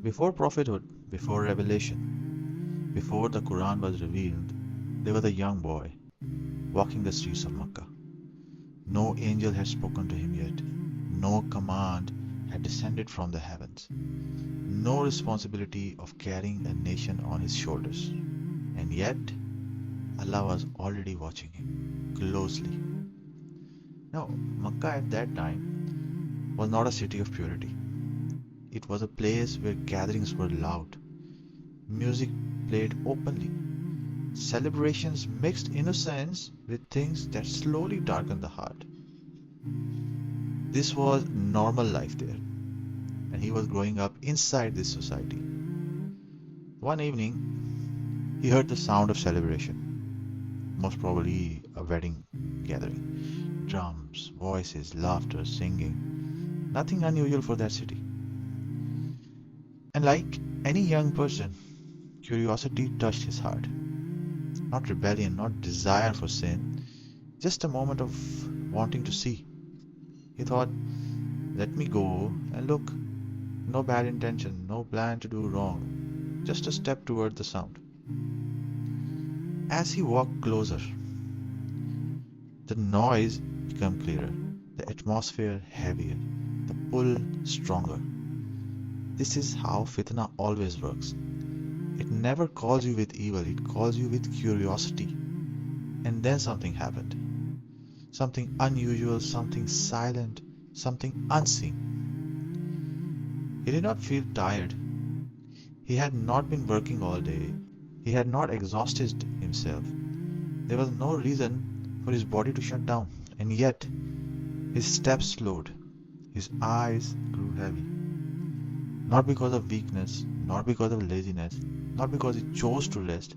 Before prophethood, before revelation, before the Quran was revealed, there was a young boy walking the streets of Mecca. No angel had spoken to him yet. No command had descended from the heavens. No responsibility of carrying a nation on his shoulders. And yet, Allah was already watching him closely. Now, Mecca at that time was not a city of purity. It was a place where gatherings were loud, music played openly, celebrations mixed innocence with things that slowly darkened the heart. This was normal life there, and he was growing up inside this society. One evening, he heard the sound of celebration, most probably a wedding gathering. Drums, voices, laughter, singing. Nothing unusual for that city. And like any young person, curiosity touched his heart. Not rebellion, not desire for sin, just a moment of wanting to see. He thought, let me go and look. No bad intention, no plan to do wrong, just a step toward the sound. As he walked closer, the noise became clearer, the atmosphere heavier, the pull stronger. This is how fitna always works. It never calls you with evil, it calls you with curiosity. And then something happened. Something unusual, something silent, something unseen. He did not feel tired. He had not been working all day. He had not exhausted himself. There was no reason for his body to shut down. And yet, his steps slowed. His eyes grew heavy. Not because of weakness, not because of laziness, not because he chose to rest,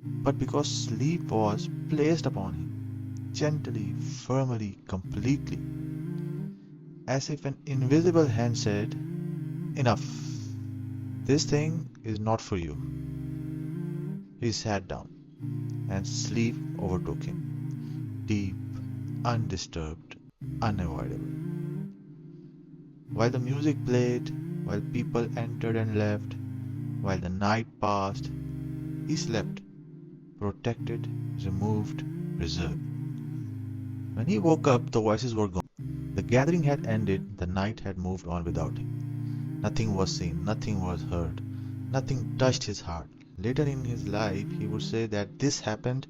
but because sleep was placed upon him, gently, firmly, completely, as if an invisible hand said, enough, this thing is not for you. He sat down, and sleep overtook him, deep, undisturbed, unavoidable. While the music played, while people entered and left, while the night passed, he slept, protected, removed, reserved. When he woke up, the voices were gone. The gathering had ended, the night had moved on without him. Nothing was seen, nothing was heard, nothing touched his heart. Later in his life, he would say that this happened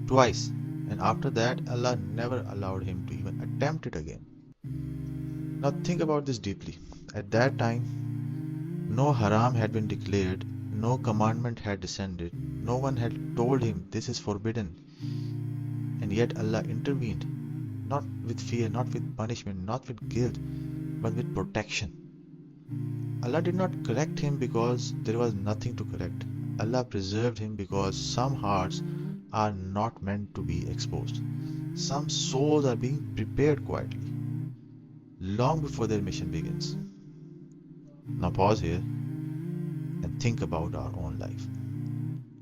twice, and after that, Allah never allowed him to even attempt it again. Now think about this deeply. At that time, no haram had been declared, no commandment had descended, no one had told him this is forbidden. And yet Allah intervened, not with fear, not with punishment, not with guilt, but with protection. Allah did not correct him because there was nothing to correct. Allah preserved him because some hearts are not meant to be exposed. Some souls are being prepared quietly, long before their mission begins. Now pause here and think about our own life.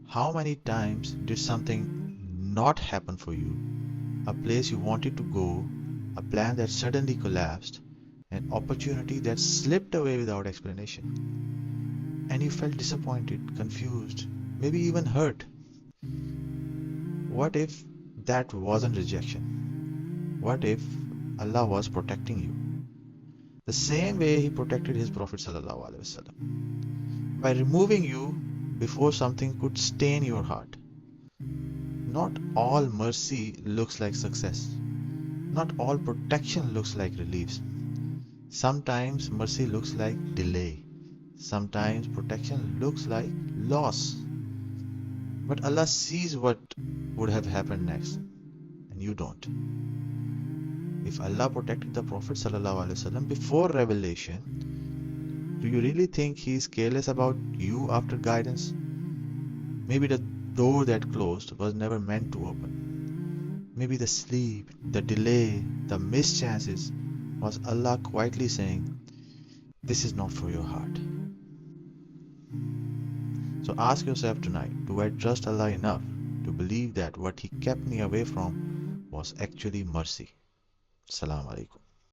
How many times did something not happen for you? A place you wanted to go, a plan that suddenly collapsed, an opportunity that slipped away without explanation. And you felt disappointed, confused, maybe even hurt. What if that wasn't rejection? What if Allah was protecting you? The same way He protected His Prophet ﷺ, by removing you before something could stain your heart. Not all mercy looks like success. Not all protection looks like relief. Sometimes mercy looks like delay. Sometimes protection looks like loss. But Allah sees what would have happened next, and you don't. If Allah protected the Prophet ﷺ before revelation, do you really think He is careless about you after guidance? Maybe the door that closed was never meant to open. Maybe the sleep, the delay, the missed chances was Allah quietly saying, this is not for your heart. So ask yourself tonight, do I trust Allah enough to believe that what He kept me away from was actually mercy? Assalamu alaikum.